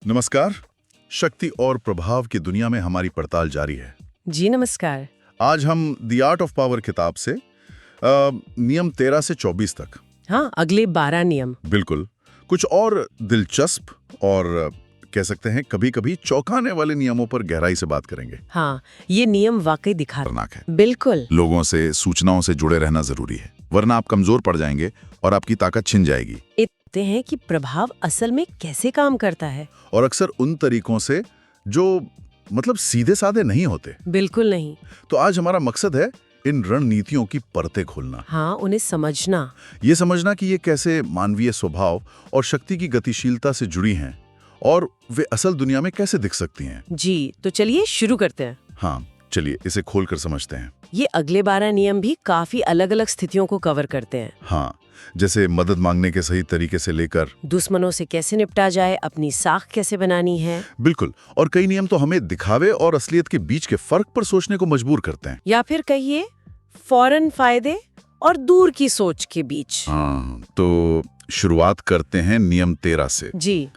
नमस्कार। शक्ति और प्रभाव की दुनिया में हमारी पड़ताल जारी है। जी नमस्कार। आज हम द आर्ट ऑफ पावर किताब से नियम 13 से 24 तक। हाँ, अगले 12 नियम। बिल्कुल। कुछ और दिलचस्प और कह सकते हैं कभी-कभी चौंकाने वाले नियमों पर गहराई से बात करेंगे। हाँ, ये नियम वाकई खतरनाक है। बिल्कुल। लोगों से, सूचनाओं से जुड़े रहना जरूरी है, वरना आप कमजोर पड़ जाएंगे और आपकी ताकत छिन जाएगी। कहते हैं कि प्रभाव असल में कैसे काम करता है। और अक्सर उन तरीकों से जो मतलब सीधे साधे नहीं होते। बिल्कुल नहीं। तो आज हमारा मकसद है इन रणनीतियों की परतें खोलना। हाँ, उन्हें समझना। ये समझना कि ये कैसे मानवीय स्वभाव और शक्ति की गतिशीलता से जुड़ी हैं और वे असल दुनिया में कैसे दिख सकती हैं। जी, तो चलिए शुरू करते हैं। हाँ, चलिए इसे खोलकर समझते हैं। ये अगले 12 नियम भी काफी अलग अलग स्थितियों को कवर करते हैं। हाँ, जैसे मदद मांगने के सही तरीके से लेकर दुश्मनों से कैसे निपटा जाए, अपनी साख कैसे बनानी है। बिल्कुल। और कई नियम तो हमें दिखावे और असलियत के बीच के फर्क पर सोचने को मजबूर करते हैं। या फिर कहिए फौरन फायदे और दूर की सोच के बीच। हाँ, तो शुरुआत करते हैं नियम 13 से। जी।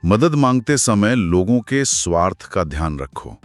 मदद मांगते समय लोगों के स्वार्थ का ध्यान रखो।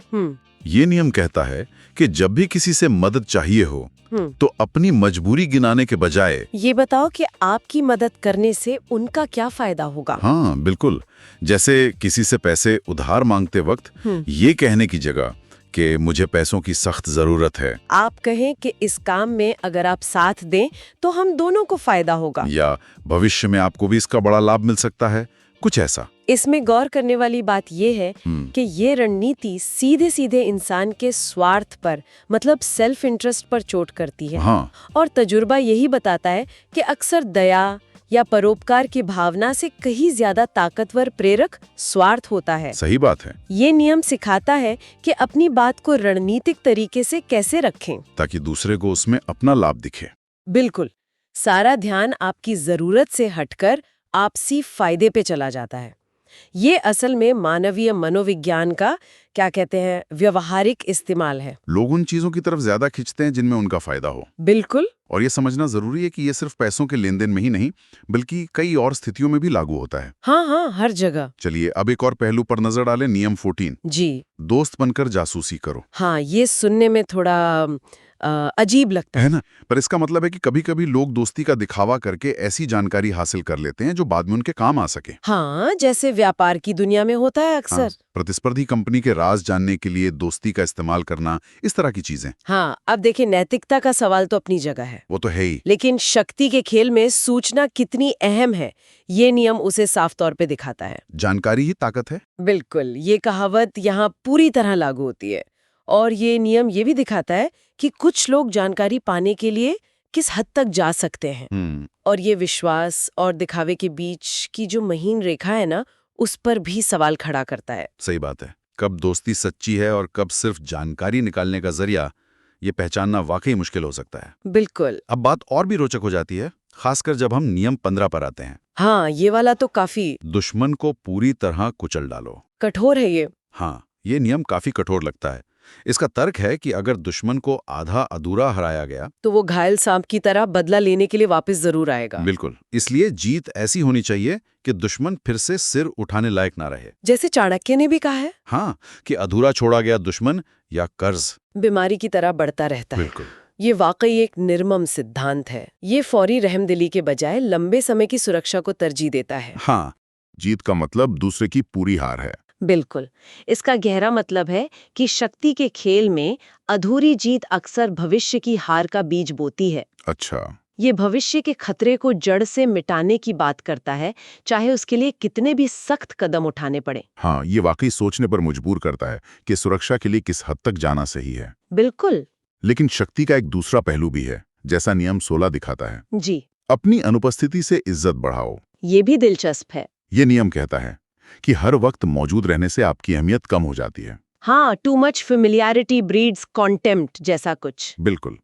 ये नियम कहता है कि जब भी किसी से मदद चाहिए हो तो अपनी मजबूरी गिनाने के बजाय ये बताओ कि आपकी मदद करने से उनका क्या फायदा होगा। हाँ बिल्कुल, जैसे किसी से पैसे उधार मांगते वक्त ये कहने की जगह कि मुझे पैसों की सख्त जरूरत है, आप कहें कि इस काम में अगर आप साथ दें तो हम दोनों को फायदा होगा, या भविष्य में आपको भी इसका बड़ा लाभ मिल सकता है, कुछ ऐसा। इसमें गौर करने वाली बात यह है कि ये रणनीति सीधे सीधे इंसान के स्वार्थ पर मतलब सेल्फ इंटरेस्ट पर चोट करती है। हाँ। और तजुर्बा यही बताता है कि अक्सर दया या परोपकार की भावना से कहीं ज्यादा ताकतवर प्रेरक स्वार्थ होता है। सही बात है। ये नियम सिखाता है कि अपनी बात को रणनीतिक तरीके से कैसे रखें ताकि दूसरे को उसमें अपना लाभ दिखे। बिल्कुल। सारा ध्यान आपकी जरूरत से हटकर आपसी फायदे पे चला जाता है। ये असल में मानवीय मनोविज्ञान का क्या कहते हैं व्यवहारिक इस्तेमाल है। लोग उन चीजों की तरफ ज्यादा खींचते हैं जिनमें उनका फायदा हो। बिल्कुल। और ये समझना जरूरी है कि ये सिर्फ पैसों के लेन देन में ही नहीं बल्कि कई और स्थितियों में भी लागू होता है। हाँ, हर जगह। चलिए अब एक और पहलू पर नजर डालें। नियम 14। जी। दोस्त बनकर जासूसी करो। हाँ, ये सुनने में थोड़ा अजीब लगता है ना, पर इसका मतलब है कि कभी-कभी लोग दोस्ती का दिखावा करके ऐसी जानकारी हासिल कर लेते हैं जो बाद में उनके काम आ सके। हाँ, जैसे व्यापार की दुनिया में होता है अक्सर। हाँ, प्रतिस्पर्धी कंपनी के राज जानने के लिए दोस्ती का इस्तेमाल करना, इस तरह की चीजें। हाँ, अब देखिए नैतिकता का सवाल तो अपनी जगह है, वो तो है ही, लेकिन शक्ति के खेल में सूचना कितनी अहम है ये नियम उसे साफ तौर पे दिखाता है। जानकारी ही ताकत है। बिल्कुल, ये कहावत यहाँ पूरी तरह लागू होती है। और ये नियम ये भी दिखाता है कि कुछ लोग जानकारी पाने के लिए किस हद तक जा सकते हैं। और ये विश्वास और दिखावे के बीच की जो महीन रेखा है ना, उस पर भी सवाल खड़ा करता है। सही बात है। कब दोस्ती सच्ची है और कब सिर्फ जानकारी निकालने का जरिया, ये पहचानना वाकई मुश्किल हो सकता है। बिल्कुल। अब बात और भी रोचक हो जाती है, खासकर जब हम नियम 15 पर आते हैं। हाँ, ये वाला तो काफी दुश्मन को पूरी तरह कुचल डालो। कठोर है ये। हाँ, ये नियम काफी कठोर लगता है। इसका तर्क है कि अगर दुश्मन को आधा अधूरा हराया गया तो वो घायल सांप की तरह बदला लेने के लिए वापस जरूर आएगा। बिल्कुल। इसलिए जीत ऐसी होनी चाहिए कि दुश्मन फिर से सिर उठाने लायक ना रहे। जैसे चाणक्य ने भी कहा है। हाँ, कि अधूरा छोड़ा गया दुश्मन या कर्ज बीमारी की तरह बढ़ता रहता है। बिल्कुल। ये वाकई एक निर्मम सिद्धांत है। ये फौरी रहमदिली के बजाय लंबे समय की सुरक्षा को तरजीह देता है। हाँ, जीत का मतलब दूसरे की पूरी हार है। बिल्कुल। इसका गहरा मतलब है कि शक्ति के खेल में अधूरी जीत अक्सर भविष्य की हार का बीज बोती है। अच्छा। ये भविष्य के खतरे को जड़ से मिटाने की बात करता है, चाहे उसके लिए कितने भी सख्त कदम उठाने पड़े। हाँ, ये वाकई सोचने पर मजबूर करता है कि सुरक्षा के लिए किस हद तक जाना सही है। बिल्कुल। लेकिन शक्ति का एक दूसरा पहलू भी है, जैसा नियम 16 दिखाता है। जी। अपनी अनुपस्थिति से इज्जत बढ़ाओ। ये भी दिलचस्प है। ये नियम कहता है कि हर वक्त मौजूद रहने से आपकी अहमियत कम हो जाती है। हाँ, too much familiarity breeds contempt जैसा कुछ। बिल्कुल।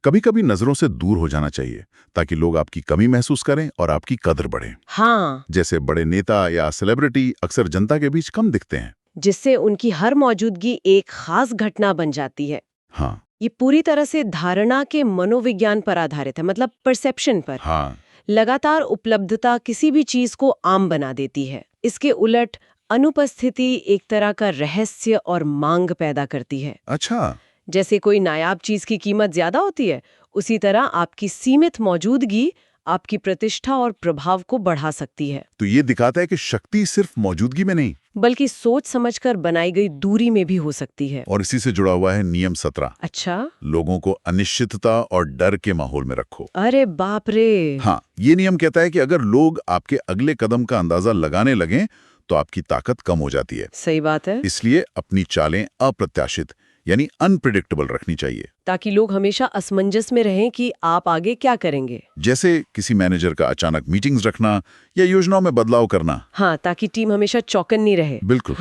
कभी-कभी नजरों से दूर हो जाना चाहिए ताकि लोग आपकी कमी महसूस करें और आपकी कदर बढ़े। हाँ। जैसे बड़े नेता या सेलिब्रिटी अक्सर जनता के बीच कम दिखते हैं, जिससे उनकी हर मौजूदगी एक खास घटना बन जाती है। हाँ, ये पूरी तरह से धारणा के मनोविज्ञान पर आधारित है, मतलब परसेप्शन पर। हाँ, लगातार उपलब्धता किसी भी चीज को आम बना देती है। इसके उलट अनुपस्थिति एक तरह का रहस्य और मांग पैदा करती है। अच्छा, जैसे कोई नायाब चीज की कीमत ज्यादा होती है, उसी तरह आपकी सीमित मौजूदगी आपकी प्रतिष्ठा और प्रभाव को बढ़ा सकती है। तो ये दिखाता है कि शक्ति सिर्फ मौजूदगी में नहीं, बल्कि सोच समझकर बनाई गई दूरी में भी हो सकती है। और इसी से जुड़ा हुआ है नियम 17। अच्छा, लोगों को अनिश्चितता और डर के माहौल में रखो। अरे बाप रे। हाँ, ये नियम कहता है कि अगर लोग आपके अगले कदम का अंदाजा लगाने लगें तो आपकी ताकत कम हो जाती है। सही बात है। इसलिए अपनी चालें अप्रत्याशित यानी अनप्रिडिक्टेबल रखनी चाहिए। ताकि लोग हमेशा असमंजस में रहें कि आप आगे क्या करेंगे। जैसे किसी मैनेजर का अचानक मीटिंग्स रखना या योजनाओं में बदलाव करना। हाँ, ताकि टीम हमेशा चौकन्नी रहे। बिल्कुल।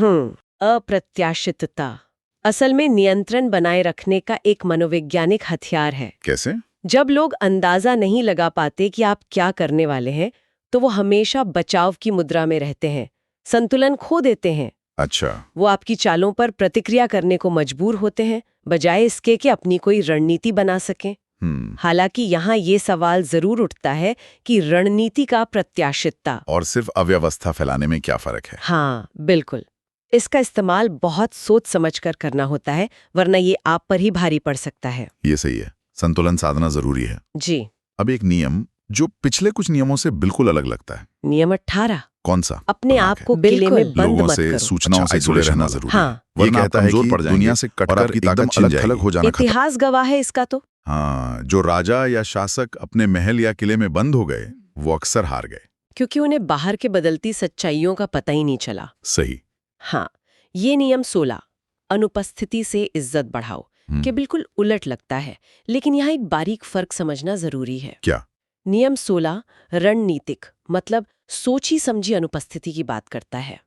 अप्रत्याशितता असल में नियंत्रण बनाए रखने का एक मनोवैज्ञानिक हथियार है। कैसे? जब लोग अंदाजा नहीं लगा पाते कि आप क्या करने वाले हैं, तो वो हमेशा बचाव की मुद्रा में रहते हैं, संतुलन खो देते हैं। अच्छा। वो आपकी चालों पर प्रतिक्रिया करने को मजबूर होते हैं, बजाय इसके कि अपनी कोई रणनीति बना सकें। हालांकि यहाँ ये सवाल जरूर उठता है कि रणनीति का प्रत्याशितता और सिर्फ अव्यवस्था फैलाने में क्या फर्क है? हाँ, बिल्कुल। इसका इस्तेमाल बहुत सोच समझकर करना होता है, वरना ये आप पर ही भारी पड़ सकता है। ये सही है, संतुलन साधना जरूरी है। जी। अब एक नियम जो पिछले कुछ नियमों से बिल्कुल अलग लगता है। नियम 18। कौन सा? अपने आप को किले में बंद लोगों मत से, करो। सूचनाओं से जुड़े रहना जरूरी है। हाँ। ये कहता है कि दुनिया से कटकर एकदम अलग हो जाना खतरा। इतिहास गवाह है इसका तो। हाँ, जो राजा या शासक अपने महल या किले में बंद हो गए, वो अक्सर हार गए, क्योंकि उन्हें बाहर के बदलती सच्चाइयों का पता ही नहीं चला। सही। हाँ, ये नियम 16 अनुपस्थिति से इज्जत बढ़ाओ के बिल्कुल उलट लगता है, लेकिन यहाँ एक बारीक फर्क समझना जरूरी है। क्या? नियम 16 रणनीतिक मतलब सोची समझी अनुपस्थिति की बात करता है,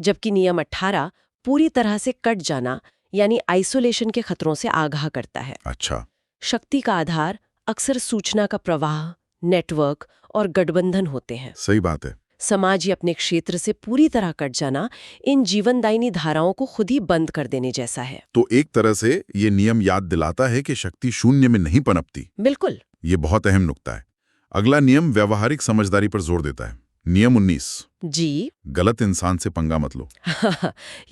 जबकि नियम 18 पूरी तरह से कट जाना यानी आइसोलेशन के खतरों से आगाह करता है। अच्छा। शक्ति का आधार अक्सर सूचना का प्रवाह, नेटवर्क और गठबंधन होते हैं। सही बात है। समाज या अपने क्षेत्र से पूरी तरह कट जाना इन जीवनदायिनी धाराओं को खुद ही बंद कर देने जैसा है। तो एक तरह से ये नियम याद दिलाता है कि शक्ति शून्य में नहीं पनपती। बिल्कुल। ये बहुत अहम नुक्ता है। अगला नियम व्यवहारिक समझदारी पर जोर देता है। नियम 19। जी। गलत इंसान से पंगा मत लो।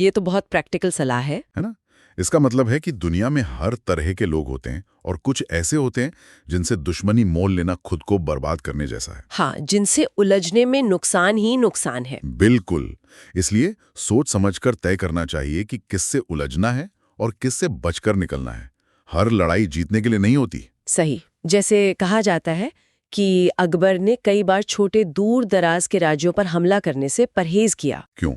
ये तो बहुत प्रैक्टिकल सलाह है ना? इसका मतलब है कि दुनिया में हर तरह के लोग होते हैं और कुछ ऐसे होते हैं जिनसे दुश्मनी मोल लेना खुद को बर्बाद करने जैसा है। हाँ, जिनसे उलझने में नुकसान ही नुकसान है। बिल्कुल। इसलिए सोच समझकर तय करना चाहिए कि किससे उलझना है और किससे बचकर निकलना है। हर लड़ाई जीतने के लिए नहीं होती। सही। जैसे कहा जाता है कि अकबर ने कई बार छोटे दूर दराज के राज्यों पर हमला करने से परहेज किया। क्यों?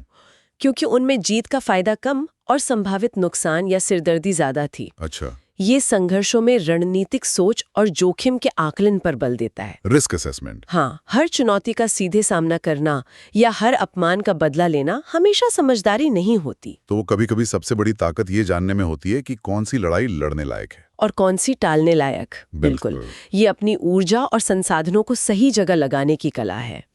क्योंकि उनमें जीत का फायदा कम और संभावित नुकसान या सिरदर्दी ज्यादा थी। अच्छा। ये संघर्षों में रणनीतिक सोच और जोखिम के आकलन पर बल देता है। Risk assessment. हाँ, हर चुनौती का सीधे सामना करना या हर अपमान का बदला लेना हमेशा समझदारी नहीं होती। तो वो कभी-कभी सबसे बड़ी ताकत ये जानने में होती है कि कौन सी लड़ाई लड़ने लायक है और कौन सी टालने लायक। बिल्कुल। ये अपनी ऊर्जा और संसाधनों को सही जगह लगाने की कला है।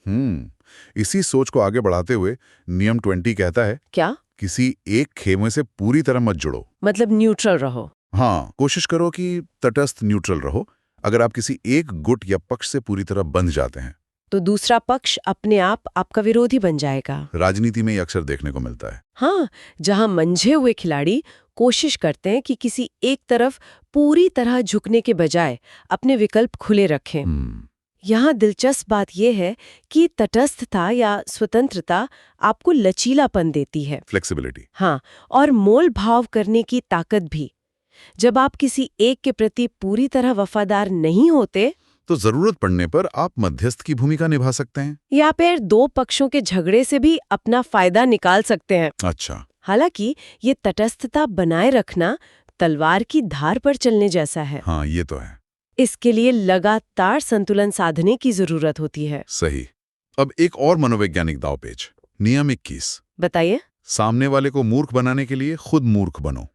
इसी सोच को आगे बढ़ाते हुए नियम 20 कहता है, क्या? किसी एक खेमे से पूरी तरह मत जुड़ो। मतलब न्यूट्रल रहो। हाँ, कोशिश करो कि तटस्थ न्यूट्रल रहो। अगर आप किसी एक गुट या पक्ष से पूरी तरह बंध जाते हैं तो दूसरा पक्ष अपने आप आपका विरोधी बन जाएगा। राजनीति में ये अक्सर देखने को मिलता है। हाँ, जहां मंझे हुए खिलाड़ी कोशिश करते हैं कि किसी एक तरफ पूरी तरह झुकने के बजाय अपने विकल्प खुले रखें। यहाँ दिलचस्प बात यह है कि तटस्थता या स्वतंत्रता आपको लचीलापन देती है, फ्लेक्सिबिलिटी। हाँ, और मोल भाव करने की ताकत भी। जब आप किसी एक के प्रति पूरी तरह वफादार नहीं होते तो जरूरत पड़ने पर आप मध्यस्थ की भूमिका निभा सकते हैं या फिर दो पक्षों के झगड़े से भी अपना फायदा निकाल सकते हैं। अच्छा। हालांकि ये तटस्थता बनाए रखना तलवार की धार पर चलने जैसा है। हाँ, ये तो है। इसके लिए लगातार संतुलन साधने की जरूरत होती है। सही। अब एक और मनोवैज्ञानिक दांवपेच, नियम 21। बताइए। सामने वाले को मूर्ख बनाने के लिए खुद मूर्ख बनो।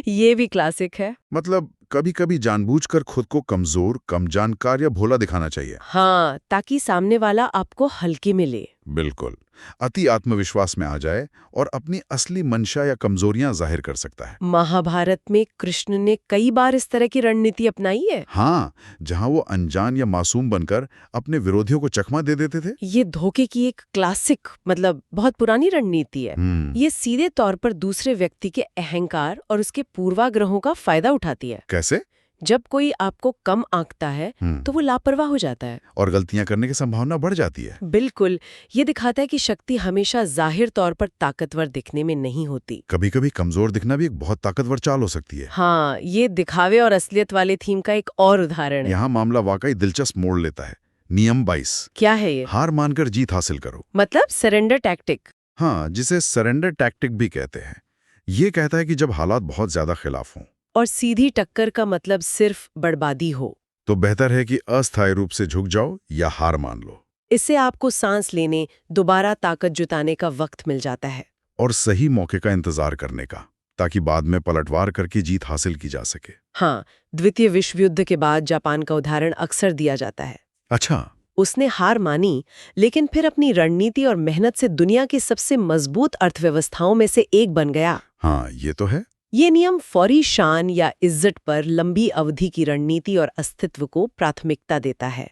ये भी क्लासिक है। मतलब कभी-कभी जानबूझकर खुद को कमजोर, कम जानकार या भोला दिखाना चाहिए। हाँ, ताकि सामने वाला आपको हल्के में ले। बिल्कुल। अति आत्मविश्वास में आ जाए और अपनी असली मंशा या कमजोरियां जाहिर कर सकता है। महाभारत में कृष्ण ने कई बार इस तरह की रणनीति अपनाई है। हाँ, जहां वो अनजान या मासूम बनकर अपने विरोधियों को चकमा दे देते थे। ये धोखे की एक क्लासिक मतलब बहुत पुरानी रणनीति है। ये सीधे तौर पर दूसरे व्यक्ति के अहंकार और उसके पूर्वाग्रहों का फायदा उठाती है। कैसे? जब कोई आपको कम आंकता है तो वो लापरवाह हो जाता है और गलतियां करने की संभावना बढ़ जाती है। बिल्कुल। ये दिखाता है कि शक्ति हमेशा जाहिर तौर पर ताकतवर दिखने में नहीं होती। कभी-कभी कमजोर दिखना भी एक बहुत ताकतवर चाल हो सकती है। हाँ, ये दिखावे और असलियत वाले थीम का एक और उदाहरण है। यहाँ मामला वाकई दिलचस्प मोड़ लेता है। नियम 22। क्या है ये? हार मानकर जीत हासिल करो। मतलब सरेंडर टैक्टिक। हाँ, जिसे सरेंडर टैक्टिक भी कहते हैं। ये कहता है कि जब हालात बहुत ज्यादा खिलाफ हों और सीधी टक्कर का मतलब सिर्फ बर्बादी हो तो बेहतर है कि अस्थायी रूप से झुक जाओ या हार मान लो। इससे आपको सांस लेने, दोबारा ताकत जुटाने का वक्त मिल जाता है और सही मौके का इंतजार करने का, ताकि बाद में पलटवार करके जीत हासिल की जा सके। हाँ, द्वितीय विश्व युद्ध के बाद जापान का उदाहरण अक्सर दिया जाता है। अच्छा। उसने हार मानी, लेकिन फिर अपनी रणनीति और मेहनत से दुनिया की सबसे मजबूत अर्थव्यवस्थाओं में से एक बन गया। हाँ, ये तो है। ये नियम फौरी शान या इज्जत पर लंबी अवधि की रणनीति और अस्तित्व को प्राथमिकता देता है।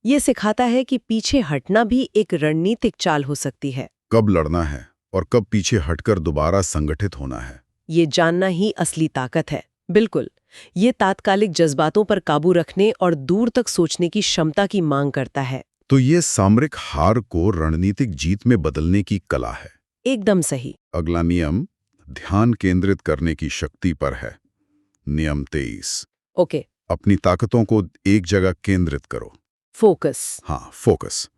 ये सिखाता है कि पीछे हटना भी एक रणनीतिक चाल हो सकती है। कब लड़ना है और कब पीछे हटकर दोबारा संगठित होना है, ये जानना ही असली ताकत है। बिल्कुल, ये तात्कालिक जज्बातों पर काबू रखने और दूर तक सोचने की क्षमता की मांग करता है। तो ये सामरिक हार को रणनीतिक जीत में बदलने की कला है। एकदम सही। अगला नियम ध्यान केंद्रित करने की शक्ति पर है। नियम 23। ओके। अपनी ताकतों को एक जगह केंद्रित करो। फोकस। हाँ, फोकस।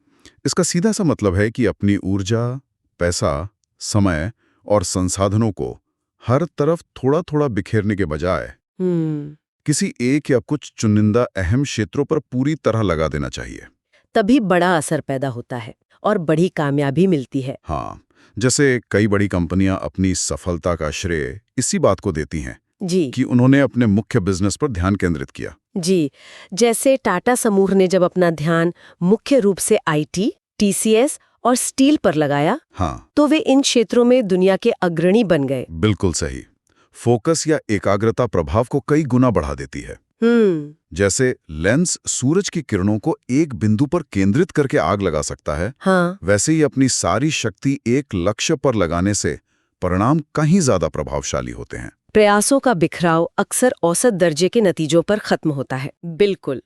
इसका सीधा सा मतलब है कि अपनी ऊर्जा, पैसा, समय और संसाधनों को हर तरफ थोड़ा थोड़ा बिखेरने के बजाय किसी एक या कुछ चुनिंदा अहम क्षेत्रों पर पूरी तरह लगा देना चाहिए। तभी बड़ा असर पैदा होता है और बड़ी कामयाबी मिलती है। हाँ, जैसे कई बड़ी कंपनियां अपनी सफलता का श्रेय इसी बात को देती हैं जी कि उन्होंने अपने मुख्य बिजनेस पर ध्यान केंद्रित किया। जी, जैसे टाटा समूह ने जब अपना ध्यान मुख्य रूप से आईटी, टीसीएस और स्टील पर लगाया, हाँ, तो वे इन क्षेत्रों में दुनिया के अग्रणी बन गए। बिल्कुल सही। फोकस या एकाग्रता प्रभाव को कई गुना बढ़ा देती है। जैसे लेंस सूरज की किरणों को एक बिंदु पर केंद्रित करके आग लगा सकता है, हाँ, वैसे ही अपनी सारी शक्ति एक लक्ष्य पर लगाने से परिणाम कहीं ज्यादा प्रभावशाली होते हैं। प्रयासों का बिखराव अक्सर औसत दर्जे के नतीजों पर खत्म होता है। बिल्कुल,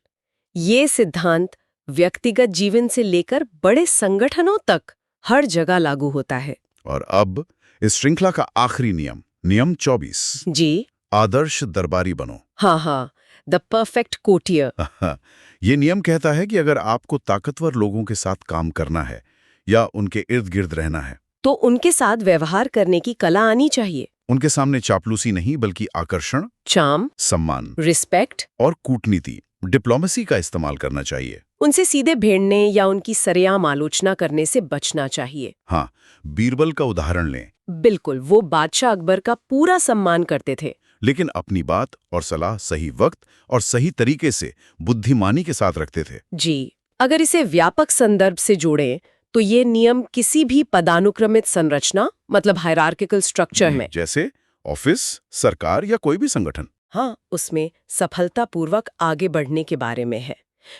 ये सिद्धांत व्यक्तिगत जीवन से लेकर बड़े संगठनों तक हर जगह लागू होता है। और अब इस श्रृंखला का आखिरी नियम, नियम 24। जी, आदर्श दरबारी बनो। हाँ, द परफेक्ट कोर्टियर। ये नियम कहता है कि अगर आपको ताकतवर लोगों के साथ काम करना है या उनके इर्द गिर्द रहना है, तो उनके साथ व्यवहार करने की कला आनी चाहिए। उनके सामने चापलूसी नहीं, बल्कि आकर्षण, चार्म, सम्मान, रिस्पेक्ट और कूटनीति, डिप्लोमेसी का इस्तेमाल करना चाहिए। उनसे सीधे भिड़ने या उनकी सरेआम आलोचना करने से बचना चाहिए। हाँ, बीरबल का उदाहरण लें। बिल्कुल, वो बादशाह अकबर का पूरा सम्मान करते थे, लेकिन अपनी बात और सलाह सही वक्त और सही तरीके से बुद्धिमानी के साथ रखते थे। जी, अगर इसे व्यापक संदर्भ से जोड़ें तो ये नियम किसी भी पदानुक्रमित संरचना मतलब हायरार्किकल स्ट्रक्चर में, जैसे ऑफिस, सरकार या कोई भी संगठन, हाँ, उसमें सफलतापूर्वक आगे बढ़ने के बारे में है।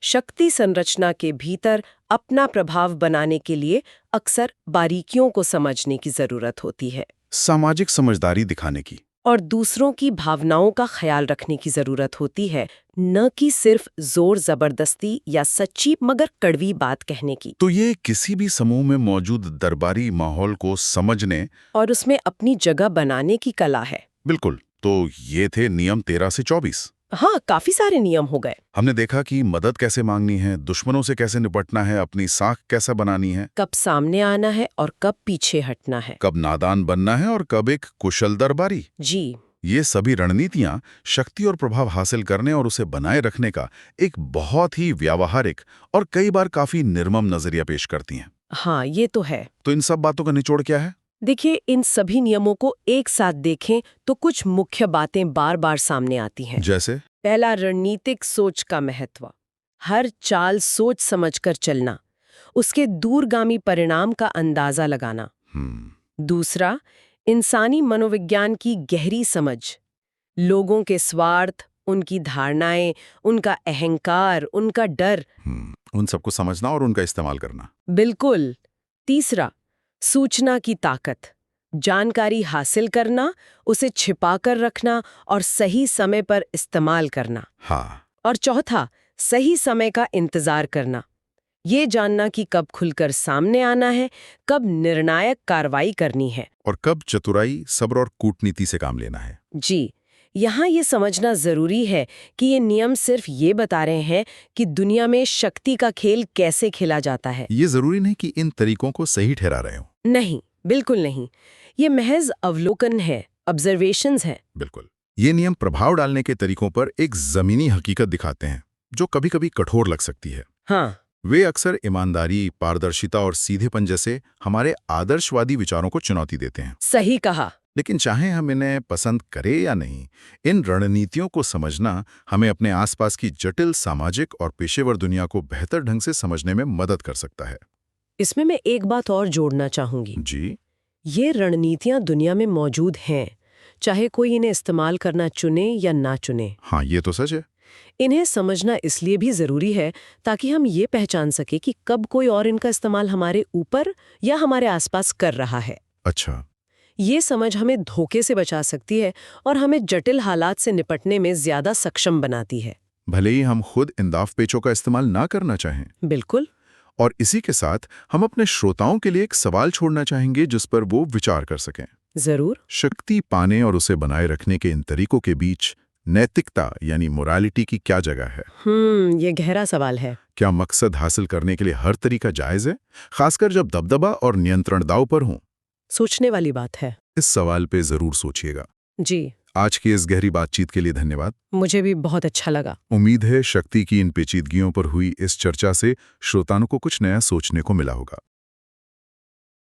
शक्ति संरचना के भीतर अपना प्रभाव बनाने के लिए अक्सर बारीकियों को समझने की जरूरत होती है, सामाजिक समझदारी दिखाने की, और दूसरों की भावनाओं का ख्याल रखने की जरूरत होती है, न कि सिर्फ जोर जबरदस्ती या सच्ची मगर कड़वी बात कहने की। तो ये किसी भी समूह में मौजूद दरबारी माहौल को समझने और उसमें अपनी जगह बनाने की कला है। बिल्कुल। तो ये थे नियम 13 से 24। हाँ, काफी सारे नियम हो गए। हमने देखा कि मदद कैसे मांगनी है, दुश्मनों से कैसे निपटना है, अपनी साख कैसे बनानी है, कब सामने आना है और कब पीछे हटना है, कब नादान बनना है और कब एक कुशल दरबारी। जी, ये सभी रणनीतियां शक्ति और प्रभाव हासिल करने और उसे बनाए रखने का एक बहुत ही व्यावहारिक और कई बार काफी निर्मम नजरिया पेश करती हैं। हाँ, ये तो है। तो इन सब बातों का निचोड़ क्या है? देखिए, इन सभी नियमों को एक साथ देखें तो कुछ मुख्य बातें बार बार सामने आती हैं। जैसे पहला, रणनीतिक सोच का महत्व। हर चाल सोच समझकर चलना। उसके दूरगामी परिणाम का अंदाजा लगाना। दूसरा, इंसानी मनोविज्ञान की गहरी समझ, लोगों के स्वार्थ, उनकी धारणाएं, उनका अहंकार, उनका डर, उन सबको समझना और उनका इस्तेमाल करना। बिल्कुल। तीसरा, सूचना की ताकत, जानकारी हासिल करना, उसे छिपाकर रखना और सही समय पर इस्तेमाल करना। हाँ। और चौथा, सही समय का इंतजार करना, ये जानना कि कब खुलकर सामने आना है, कब निर्णायक कार्रवाई करनी है और कब चतुराई, सब्र और कूटनीति से काम लेना है। जी, यहाँ ये समझना जरूरी है कि ये नियम सिर्फ ये बता रहे हैं कि दुनिया में शक्ति का खेल कैसे खेला जाता है। ये जरूरी नहीं कि इन तरीकों को सही ठहरा रहे हो। नहीं, बिल्कुल नहीं। ये महज अवलोकन है, ऑब्जर्वेशंस है। बिल्कुल। ये नियम प्रभाव डालने के तरीकों पर एक जमीनी हकीकत दिखाते हैं जो कभी-कभी कठोर लग सकती है। हाँ। वे अक्सर ईमानदारी, पारदर्शिता और सीधेपन जैसे हमारे आदर्शवादी विचारों को चुनौती देते हैं। सही कहा। लेकिन चाहे हम इन्हें पसंद करें या नहीं, इन रणनीतियों को समझना हमें अपने आसपास की जटिल सामाजिक और पेशेवर दुनिया को बेहतर ढंग से समझने में मदद कर सकता है। इसमें मैं एक बात और जोड़ना चाहूंगी। जी। ये रणनीतियां दुनिया में मौजूद हैं, चाहे कोई इन्हें इस्तेमाल करना चुने या ना चुने। हाँ, ये तो सच है। इन्हें समझना इसलिए भी जरूरी है ताकि हम ये पहचान सके कि कब कोई और इनका इस्तेमाल हमारे ऊपर या हमारे आसपास कर रहा है। अच्छा। ये समझ हमें धोखे से बचा सकती है और हमें जटिल हालात से निपटने में ज्यादा सक्षम बनाती है। भले ही हम खुद इन दाव-पेचों का इस्तेमाल ना करना चाहें। बिल्कुल। और इसी के साथ हम अपने श्रोताओं के लिए एक सवाल छोड़ना चाहेंगे जिस पर वो विचार कर सकें। जरूर। शक्ति पाने और उसे बनाए रखने के इन तरीकों के बीच नैतिकता यानी मोरालिटी की क्या जगह है? ये गहरा सवाल है। क्या मकसद हासिल करने के लिए हर तरीका जायज है, खासकर जब दबदबा और नियंत्रण दांव पर हों? सोचने वाली बात है। इस सवाल पे जरूर सोचिएगा। जी। आज की इस गहरी बातचीत के लिए धन्यवाद। मुझे भी बहुत अच्छा लगा। उम्मीद है शक्ति की इन पेचीदगियों पर हुई इस चर्चा से श्रोताओं को कुछ नया सोचने को मिला होगा।